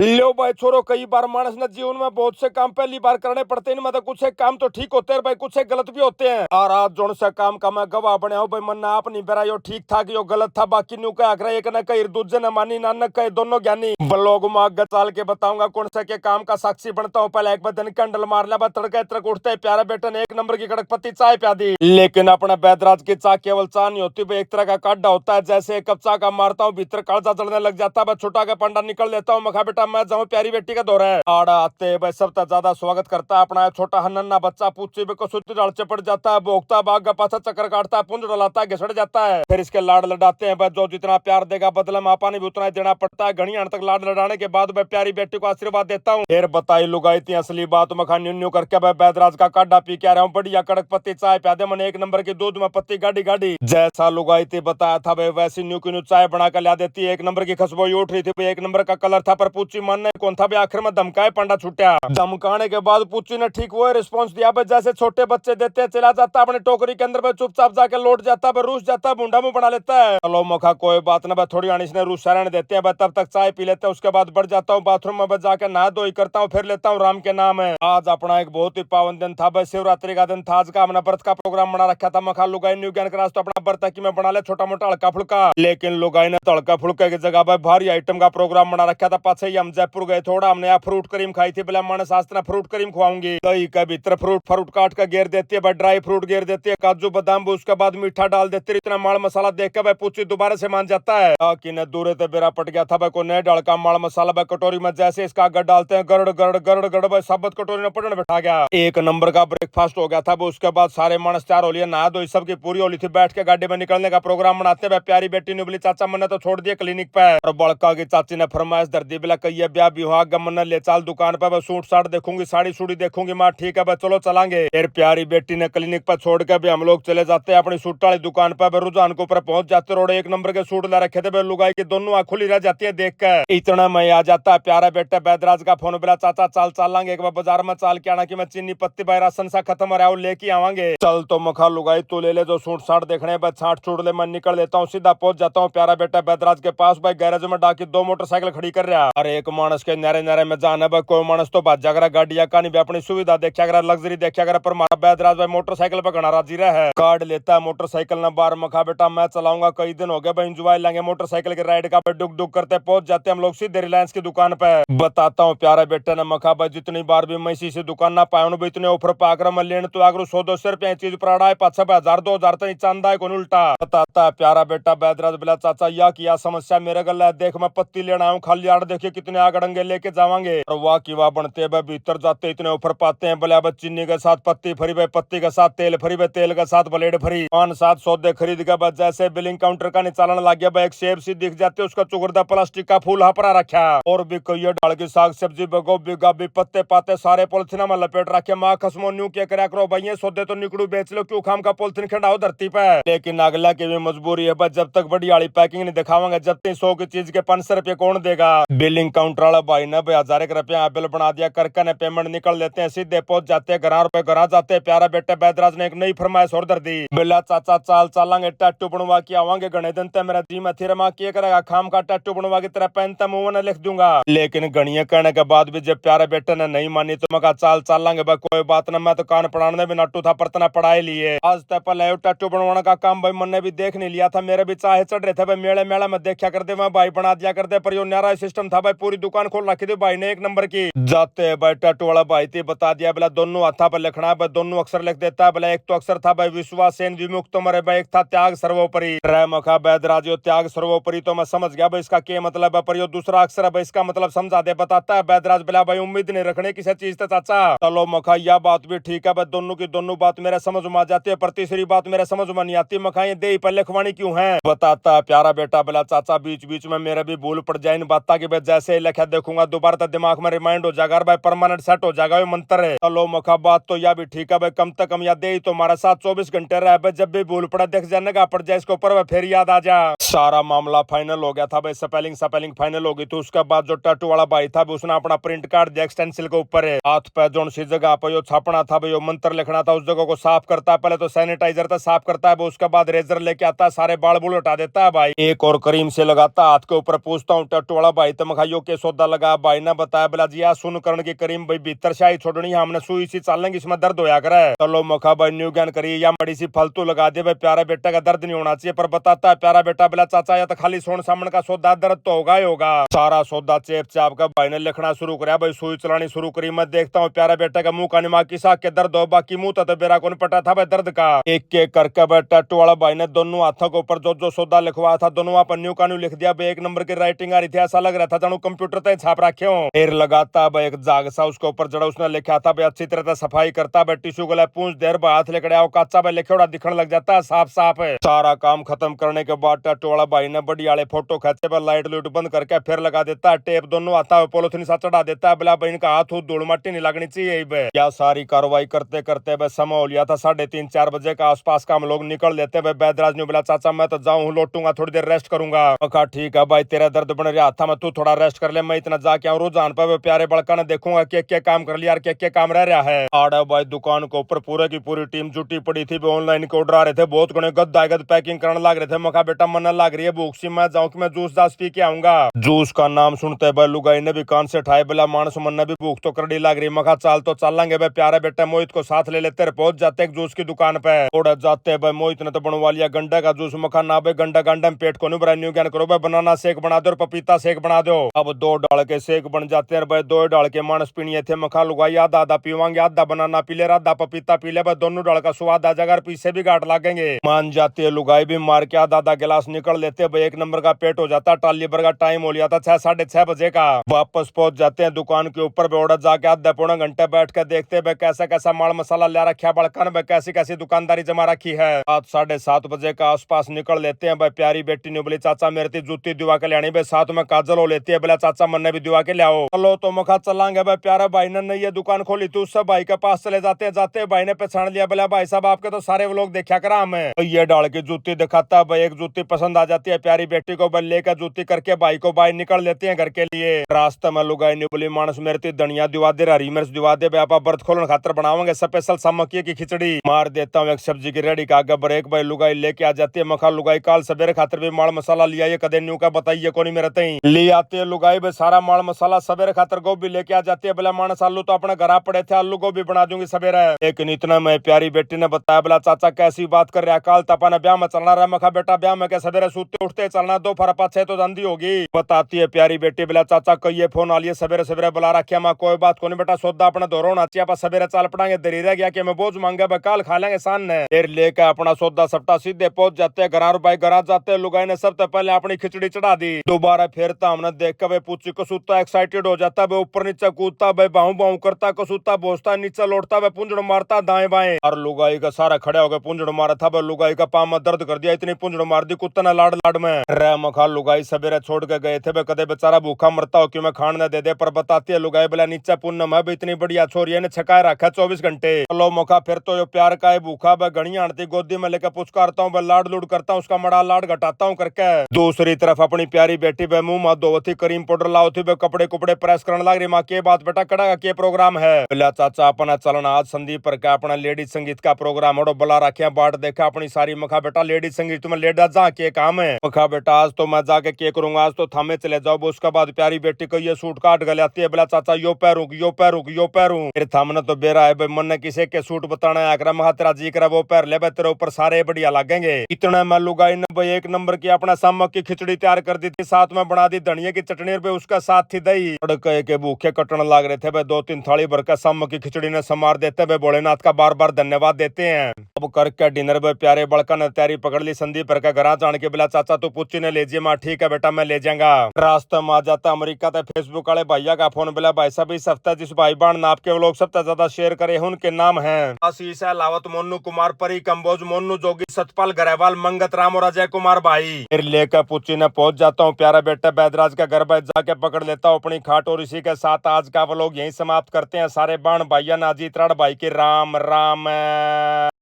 लो भाई छोरो, कई बार मानस ने जीवन में बहुत से काम पहली बार करने पड़ते हैं। मतलब कुछ एक काम तो ठीक होते हैं भाई, कुछ एक गलत भी होते हैं। और आज जोन से काम का मैं गवाह बने हो भाई, मन ना आप नहीं बेरा यो ठीक था कि यो गलत था, बाकी न्यू का आखिर एक न कहीं दूसरे न मानी ना कहीं दोनों ज्ञानी ब्लॉग में आगे चाल के बताऊंगा कौन सा के काम का साक्षी बनता हूँ। पहले एक बदन कैंडल मार लिया, तड़के तड़क उठते प्यारे बेटे ने एक नंबर की कड़कपत्ती चाय प्या दी। लेकिन अपने बैदराज की चाय केवल चाय नहीं होती भाई, एक तरह का काढ़ा होता है। जैसे एक कप चाय का मारता हूँ, भीतर कालजा जलने लग जाता है, छुटा का पंडा निकल लेता हूँ। मखा बेटा मैं जाऊँ, प्यारी बेटी का दौरा है। आड़ा आते भाई सबसे ज्यादा स्वागत करता है अपना छोटा हन्ना बच्चा, पूछे को सुती डाल चपट जाता है, भोगता बाग का पाछा चक्कर काटता है, पुंज डलाता है, घिसड़ जाता है। फिर इसके लाड लड़ाते हैं भाई, जो जितना प्यार देगा बदले में आपा ने भी उतना ही देना पड़ता है। घड़ी तक लाड लड़ाने के बाद भाई प्यारी बेटी को आशीर्वाद देता हूँ। फिर बताई लुगाई थी असली बात, मखा न्यू करके भाई बैदराज का काढ़ा पी के आ रहा हूँ। बढ़िया कड़क पत्ती चाय प्यादे मन एक नंबर की, दूध में पत्ती गाड़ी गाड़ी। जैसा लुगाई थी बताया था भाई, वैसी न्यू की न्यू चाय बना कर ला देती है। एक नंबर की खुशबू उठ रही थी, एक नंबर का कलर था, पर पूछी मानने कौन था भाई। आखिर में धमकाए पंडा छुट्या। धमकाने के बाद पूछी ने ठीक वो रिस्पॉन्स दिया भाई, जैसे छोटे बच्चे देते हैं। चला जाता अपने टोकरी के अंदर, चुपचाप जाके लौट जाता है, रूस जाता है, मुंडा मुंह बना लेता है। चलो मखा कोई बात ना, थोड़ी अनिश ने रूस रहने देते हैं, तब तक चाय पी लेते हैं। उसके बाद बढ़ जाता हूँ बाथरूम में, जाके नहा धोई करता हूँ, फिर लेता हूँ राम के नाम है। आज अपना एक बहुत ही पावन दिन था भाई, शिवरात्रि का दिन था। आज का हमने व्रत का प्रोग्राम बना रखा था। मखा लुगाई न्यू ज्ञान क्लास तो अपना व्रत की मैं बना ले छोटा मोटा हल्का फुल्का, लेकिन लुगाई ने तड़का फुल्के की जगह भाई भारी आइटम का प्रोग्राम बना रखा था। पाछे ही हम जयपुर गए, थोड़ा हमने यहाँ फ्रूट क्रीम खाई थी। बोला मानस आज तना फ्रूट क्रीम खुआऊंगी। दही के भीतर फ्रूट फ्रूट काट कर घेर देती है भाई, ड्राई फ्रूट घेर देती है, काजू बादाम भी, उसके बाद मीठा डाल देती है। इतना माल मसाला देख के भाई पूछी दोबारा से मान जाता है कि न दूरे से बेरा पट गया था भाई, को नए डाल का माल मसाला भाई कटोरी में जैसे इसका आगे डालते हैं, गरड़ गरड़ गरड़ गरड़ भाई साबत कटोरी में पटन बैठा गया। एक नंबर का ब्रेकफास्ट हो गया था। उसके बाद सारे मानस तैयार हो लिए, नहा धोई सबकी पूरी होली थी। बैठ के गाड़ी में निकलने का प्रोग्राम बनाते भाई। प्यारी बेटी ने बोली चाचा मैंने तो छोड़ दिया क्लिनिक पे, और बड़का की चाची ने फरमाइश धर दी, बोला कही ब्याह विवाह गमन ले चाल दुकान पे, सूट साट देखूंगी, साड़ी सूड़ी देखूंगी। माँ ठीक है भाई चलो चलांगे। फिर प्यारी बेटी ने क्लिनिक पर छोड़ के भी हम लोग चले जाते हैं अपनी सूट वाली दुकान पर। रुझान के ऊपर पहुंच जाते, रोड एक नंबर के सूट ला रखे थे, लुगाई की दोनों आंख खुली रह जाती है देख कर। इतना मैं आ जाता है प्यारा बेटा बैदराज का फोन, बोला चाचा चाल चलांगे एक बार बाजार में चाल के आना कि मैं चीनी पत्ती भाई राशन सा खत्म हो रहा है लेके आवांगे। चल तो मखा लुगाई तू ले ले जो सूट साट देखने बस छाट छूट ले, मैं निकल लेता हूँ, सीधा पहुंच जाता हूँ प्यारा बेटा बैदराज के पास। भाई गैरेज में डाकी दो मोटरसाइकिल खड़ी कर रहा, और एक मानस के नारे नारे में जाना भाई, कोई मानस तो भाजा करा गाड़िया का नहीं, अपनी सुविधा देखा करा, लग्जरी देखा करा, पर मारा बैदराज भाई मोटरसाइकिल पे घना राजी रहा है। कार्ड लेता है मोटरसाइकिल ना बार, मखा बेटा मैं चलाऊंगा, कई दिन हो गए भाई, इंजॉय लेंगे मोटरसाइकिल के राइड का। डुक डुक करते पहुंच जाते हम लोग सीधे रिलायंस की दुकान पे। बताता हूँ प्यारे बेटे ने, मखा भाई जितनी बार भी मैं इसी से दुकान ना पाया हूँ, इतने ऑफर पे आकर मैं लेने तो आगर 100-200 रुपया चीज पर अड़ाए 5,000-1000 तक चांदा है कौन उल्टा। बताता है प्यारा बेटा बैदराज, बोला चाचा या किया समस्या मेरे गल है, देख मैं पत्ती लेना आऊँ, खाली आड़ देखिए कितने आगड़ंगे लेके जावांगे। और वाह की वाह बनते भाई, भीतर जाते इतने ऑफर पाते हैं। बोले अब चीनी के साथ पत्ती फ्री भाई, पत्ती के साथ तेल फ्री भाई, तेल के साथ ब्लेड फ्री। 5-7 सौदे खरीद के बाद जैसे बिलिंग काउंटर का निचालन लग गया भाई, एक सेब सी दिख जाती है, उसका चुगरदा प्लास्टिक का फूल हपरा रखा, और भी कोई डाल की साग सब्जी गोभी गाभी पत्ते पाते सारे पॉलिथीन में लपेट रखे। माँ खसमो न्यू क्या करा करो भाई, सौदे तो निकड़ू बेच लो, क्यों खाम का पॉलिथीन खंडाओ धरती पे। लेकिन अगला की भी मजबूरी है भाई, जब तक बड़ी वाली पैकिंग नहीं दिखावांगे, जब तक 100 की चीज के 500 रुपये कौन देगा। बिलिंग काउंटर वाला भाई ने भाई 1000 रुपया बिल बना दिया, करके ने पेमेंट निकल लेते हैं, सीधे पहुंच जाते हैं घर पे। घर जाते हैं प्यारा बेटा बैदराज ने एक नई फरमाइश और धर दी, बोला चाचा चाल चलांगे, टैटू बनवा के आवांगे, गणे दिन ते मेरा जी में थी रमा किए करेगा, खाम का टैटू बनवा की तरह पहनता मुंह में लिख दूंगा। लेकिन गणिया कहने के बाद भी जब प्यारे बेटे ने नहीं मानी, तो मैं चाल चलांगे भाई कोई बात ना, मैं तो कान पढ़ाने भी नट्टू था, परतना पढ़ाई लिए। आज तक पहले टैटू बनवाने का काम भाई मन ने भी देख नहीं लिया था, मेरे भी चाहे चढ़ रहे थे भाई, मेले मेला में देखा कर दे, मैं भाई बना दिया कर दे, पर यो न्यारा सिस्टम था भाई, पूरी दुकान खोल रखी थी भाई ने एक नंबर की। जाते भाई टैटू वाला भाई थी बता दिया, बोला दोनों हाथा पर लिखना है भाई, दोनों अक्षर लिख देता है। बोला एक तो अक्षर था भाई विश्वास सेन विमुक्त मरे भाई, एक था त्याग सर्वोपरि। रे मखा बैदराज यो त्याग सर्वोपरि तो मैं समझ गया भाई इसका क्या मतलब है, पर यो दूसरा अक्षर है भाई, इसका मतलब समझा दे बताता है बैदराज। बोला भाई उम्मीद नहीं रखने किसी चीज से चाचा। चलो मखा यह बात भी ठीक है भाई, दोनों की दोनों बात मेरे समझ में आ जाती है, पर तीसरी बात मेरे समझ में नहीं आती, मखा ये दे पर लिखवानी क्यों है। बताता है प्यारा बेटा, बोला चाचा बीच बीच में मेरे भी भूल पड़ जाए इन बात की, भाई जैसे ही लिखा देखूंगा दोबारा तो दिमाग में रिमाइंड हो जाएगा भाई, परमानेंट सेट हो जाएगा मंत्र है। चलो मखा बात तो यह भी ठीक है भाई, कम से कम याद दे तो हमारे साथ 24 घंटे रहे भाई, जब भी भूल पड़ा देख जाने का पड़ जाए इसके ऊपर फिर याद आ जा। सारा मामला फाइनल हो गया था भाई, स्पेलिंग फाइनल हो गई थी। उसके बाद जो टैटू वाला भाई था उसने अपना प्रिंट कार्ड दिया एक्सटेंसिल के ऊपर है, हाथ पे जो सी जगह पर यो छापना था भाई, यो मंत्र लिखना था, उस जगह को साफ करता है, पहले तो सैनिटाइजर से साफ करता है, उसके बाद रेजर लेके आता है, सारे बाल बुल हटा देता है भाई, एक और क्रीम से लगाता है हाथ के ऊपर। पूछता हूँ टैटू वाला भाई तो मखा यो के सौदा लगा। भाई ने बताया बोला जी आ सुन करण की करीम भाई भीतर शाही छोड़नी हमने सुई सी चालेंगे इसमें दर्द होया करे। चलो मखा भाई न्यू ज्ञान करी या बड़ी सी फालतू लगा दे भाई प्यारा बेटा का दर्द नहीं होना चाहिए पर बताता है प्यारा बेटा बोला चाचा या तो खाली सोन सामने का सौदा दर्द तो होगा ही होगा। सारा सौदा चेप चाप का भाई ने लिखना शुरू कराया भाई सुई चलानी शुरू करी। मैं देखता हूँ प्यारा बेटा का मुंह का निमा की साख के दर्द हो बाकी मुंह तो बेरा को पटा था भाई दर्द का। एक एक करके भाई टट्टू वाला भाई ने दोनों हाथों के ऊपर जो सौदा लिखवाया था दोनों पन्नियों का लिख दिया भाई। एक नंबर की राइटिंग आ रही थी ऐसा लग रहा था जानू कंप्यूटर तक छाप रखे हो। फिर लगाता भाई एक जाग सा उसके ऊपर जड़ा उसने लिखा था भाई अच्छी तरह से सफाई करता भाई टिश्यू गला पूंछ देर भाई हाथ लेकर आओ काचा भाई लिखे दिखने लग जाता है साफ साफ है। सारा काम खत्म करने के बाद टट्टू वाला भाई ने बड़ी वाले फोटो खींचे भाई लाइट लूट बंद करके फिर लगा देता है टेप दोनों हाथा पोलोथीन सा चढ़ा देता है बोला भाई इनका हाथ धूल मट्टी नहीं लगनी चाहिए। क्या सारी कार्रवाई करते करते भाई समय हो लिया था 3:30-4 बजे का आसपास का हम लोग निकल लेते भाई। बैदराज ने बोला चाचा मैं तो जाऊँ लौटूंगा थोड़ी देर रेस्ट करूंगा। कहा ठीक है भाई तेरा दर्द बन रहा था मैं तू थोड़ा रेस्ट कर ले मैं इतना जाके आऊँ रुझान पे प्यारे बड़का ने देखूंगा क्या काम कर लिया क्या काम रह रहा है। आड़ा भाई दुकान के ऊपर पूरे की पूरी टीम जुटी पड़ी थी ऑनलाइन के ऑर्डर आ रहे थे बहुत घने गद पैकिंग करने लग रहे थे। मखा बेटा मन लग रही है भूख सी मैं जाऊँ कि मैं जूस दास पी के आऊंगा। जूस का नाम सुनते भाई लुगाई ने भी कान से ठाए बोला मानस मन ने भी भूख तो करड़ी लग रही। मखा चाल तो चलेंगे भाई प्यारे बेटा मोहित को साथ ले लेते पहुंच जाते एक जूस की दुकान पे उड़ जाते भाई। मोहित ने तो बनवा लिया गंडे का जूस। मखा ना भाई गंडा गंडा में पेट को नहीं भरा न्यू ज्ञान करो भाई बनाना शेक बना दो और पपीता शेक बना दो। अब 2 डाल के शेक बन जाते हैं भाई 2 डाल के मानस पीनी थे। मखा लुगाई आधा आधा पीवांगे आधा बनाना पी ले आधा पपीता पी ले भाई दोनों डाल का स्वाद आ जाएगा पीछे भी गाट लागेंगे। मान जाती है लुगाई भी मार के आधा आधा गिलास निकल लेते भाई। एक नंबर का पेट हो जाता टाली भर का टाइम हो लिया था 6-6:30 बजे का। वापस पहुंच जाते हैं दुकान के ऊपर बेड़ा जाके आधा पौना घंटे बैठ कर देखते भाई कैसा कैसा माल मसाला ले रखा बड़कन भाई कैसी कैसी दुकानदारी जमा रखी है। आज 7:30 बजे का आसपास निकल लेते हैं भाई। प्यारी बेटी ने बोली चाचा मेरे ती जूती दिवा के लानी भाई साथ में काजल हो लेती है बोला चाचा मन ने भी दिवा के लाओ। चलो तो मखा चलांगे भाई। प्यारा भाई ने ये दुकान खोली थी उससे भाई के पास चले जाते जाते भाई ने पहचान लिया बोला भाई साहब आपके तो सारे लोग देखा करा हमें। ये डाल के जूती दिखाता भाई एक जूती पसंद आ जाती है प्यारी बेटी को भाई लेकर जूती करके भाई को भाई निकल लेते हैं घर के लिए। रास्ते में लुगाई ने बोली मानस मेरे ती धनिया दिवा दे हरी मिर्च दिवा दे भाई आप बर्थ खोलन खातर बनाओगे स्पेशल सामकी की खिचड़ी मार देता हूँ एक सब्जी की रेडी का ब्रेक भाई लुगाई लेके आ जाती है। मखा लुगाई काल सवेरे खातर भी माल मसाला लिया ये कदे न्यू का बताइए कौन मेरे तई ले आते है लुगाई भाई सारा माल मसाला सवेरे खातर गोभी लेके आ जाती है बोला मानस आलू तो अपने घर पड़े थे आलू गोभी बना दूंगी सवेरे। लेकिन इतना मैं प्यारी बेटी ने बताया बोला चाचा कैसी बात कर रहा काल तपा ने ब्याह में चलना रहा। मखा बेटा ब्याह में क्या सवेरे सूते उठते चलना 2 फरपा 6 तो जंदी होगी। बताती है प्यारी बेटी बोला चाचा कई फोन आ लिए सवेरे सवेरे बुला रखा मैं कोई बात को नहीं बेटा सौदा अपना दोहरा होना चाहिए सवेरे चल पड़ांगे देरी रह गया कि मैं बोझ मांगे काल खा लेंगे सान ने। फिर लेकर अपना सौदा सपटा सीधे पहुंच जाते हैं घर भाई। घर जाते लुगाई ने सबसे पहले अपनी खिचड़ी चढ़ा दी। दोबारा फिर हमने देख कर पूछी कसूता एक्साइटेड हो जाता है ऊपर नीचे कूदता भाई बाहू बाहू करता कसूता बोसता नीचे लौटता भाई पुंजड़ मारता दाएं बाएं और लुगाई का सारा खड़ा हो गया पुंजड़ मारा था भाई। लुगाई का पाँव में दर्द कर दिया इतनी पुंजड़ मार दी कुत्ता ने लाड लाड में रह। मखा लुगाई सवेरे छोड़ के गए थे भाई कदे बेचारा भूखा मरता हो कि मैं खाने दे दे पर बताती है लुगाई बोला नीचे पुण्य है इतनी बढ़िया छोरी ने छकाए रखा 24 घंटे। चलो मौका फिर तो यो प्यार का है भूखा भाई घड़ी आंटी गोदी में लेकर पुचकारता हूँ लाड लूड करता हूँ उसका मड़ा लाड घटाता हूँ करके। दूसरी तरफ अपनी प्यारी बेटी भाई मुंह में धोती क्रीम पाउडर लाओ थी कपड़े कुपड़े प्रेस करने लग रही। माँ के बात बेटा कड़ा का के प्रोग्राम है बोला चाचा अपना चलना आज संदीप पर का अपना लेडीज संगीत का प्रोग्राम हो बुला रखे बाट देखा अपनी सारी। मखा बेटा लेडीज संगीत तुम्हें लेडा जा के काम है। मखा बेटा आज तो मैं जाके के करूंगा आज तो थामे चले जाओ। उसके बाद प्यारी बेटी को ये सूट काट गलाती है बोला चाचा यो पैरू यो पैरू यो पैरू फिर थामने तो बेरा है भाई मन ने किसी के सूट बताना आकर महा तेरा जी करा वो पैर ले तेरे ऊपर सारे बढ़िया लगेंगे। इतना मैं लुगाई ने भाई एक नंबर की अपना सामक की खिचड़ी तैयार कर दी थी साथ में बना दी धनिया की चटनी भाई उसका साथ थी दही कहे के भूखे कटने लग रहे थे भाई 2-3 थाली भर का सामक की खिचड़ी ने समार देते भाई भोलेनाथ का बार बार धन्यवाद देते हैं। अब करके डिनर भाई प्यारे बड़का ने तैयारी पकड़ ली संदीप पर का घर जान के बोला चाचा तू पूछी ने ले जी माँ ठीक है बेटा मैं ले जाऊंगा। रास्ते में आ जाता अमेरिका तक फेसबुक वाले भैया का फोन बोला भाई साहब इस हफ्ते जिस भाई बहन आपके लोग सबसे ज्यादा शेयर करे उनके नाम है आशीष लावत मोनू कुमार परी कंबोज मोनू जोगी सतपाल गरेवाल मंगत राम और अजय कुमार भाई। फिर लेकर पुच्ची ने पहुंच जाता हूँ प्यारा बेटा बैदराज का घर भाई जाके पकड़ लेता हूँ अपनी खाट और इसी के साथ आज का व्लॉग यहीं समाप्त करते हैं। सारे बाण भाइया नाजी त्राड़ भाई के राम राम।